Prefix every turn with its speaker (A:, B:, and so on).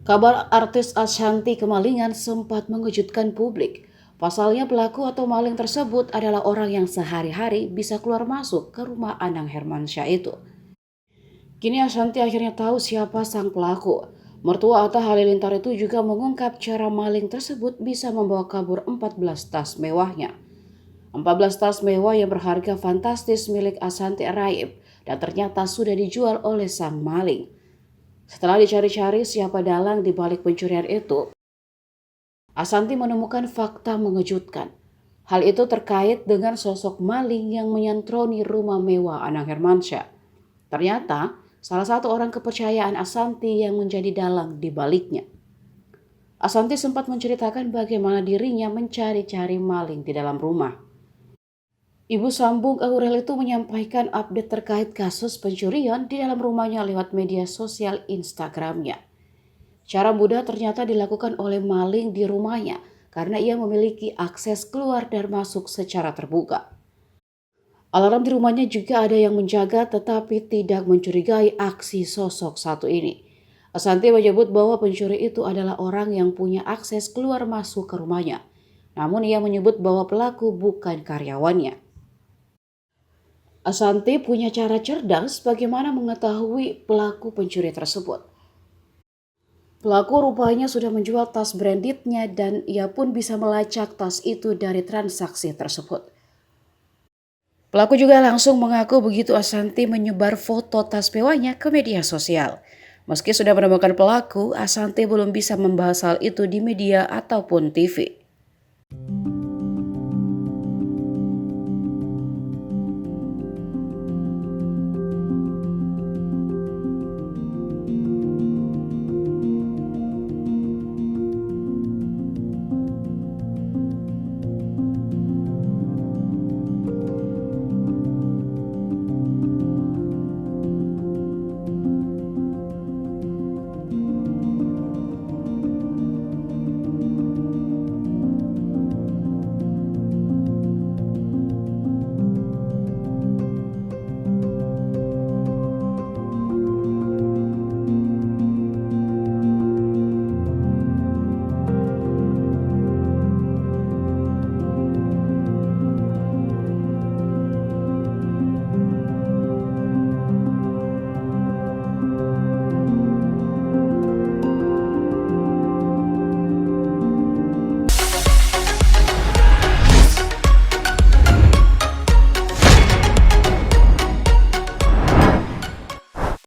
A: Kabar artis Ashanty kemalingan sempat mengejutkan publik. Pasalnya pelaku atau maling tersebut adalah orang yang sehari-hari bisa keluar masuk ke rumah Anang Hermansyah itu. Kini Ashanty akhirnya tahu siapa sang pelaku. Mertua Atta Halilintar itu juga mengungkap cara maling tersebut bisa membawa kabur 14 tas mewahnya. 14 tas mewah yang berharga fantastis milik Ashanty raib dan ternyata sudah dijual oleh sang maling. Setelah dicari-cari siapa dalang di balik pencurian itu, Ashanty menemukan fakta mengejutkan. Hal itu terkait dengan sosok maling yang menyantroni rumah mewah Anang Hermansyah. Ternyata, salah satu orang kepercayaan Ashanty yang menjadi dalang di baliknya. Ashanty sempat menceritakan bagaimana dirinya mencari-cari maling di dalam rumah. Ibu sambung Aurel itu menyampaikan update terkait kasus pencurian di dalam rumahnya lewat media sosial Instagramnya. Cara mudah ternyata dilakukan oleh maling di rumahnya karena ia memiliki akses keluar dan masuk secara terbuka. Alarm di rumahnya juga ada yang menjaga tetapi tidak mencurigai aksi sosok satu ini. Ashanty menyebut bahwa pencuri itu adalah orang yang punya akses keluar masuk ke rumahnya. Namun ia menyebut bahwa pelaku bukan karyawannya. Ashanty punya cara cerdas bagaimana mengetahui pelaku pencuri tersebut. Pelaku rupanya sudah menjual tas brandednya dan ia pun bisa melacak tas itu dari transaksi tersebut. Pelaku juga langsung mengaku begitu Ashanty menyebar foto tas mewahnya ke media sosial. Meski sudah menemukan pelaku, Ashanty belum bisa membahas hal itu di media ataupun TV.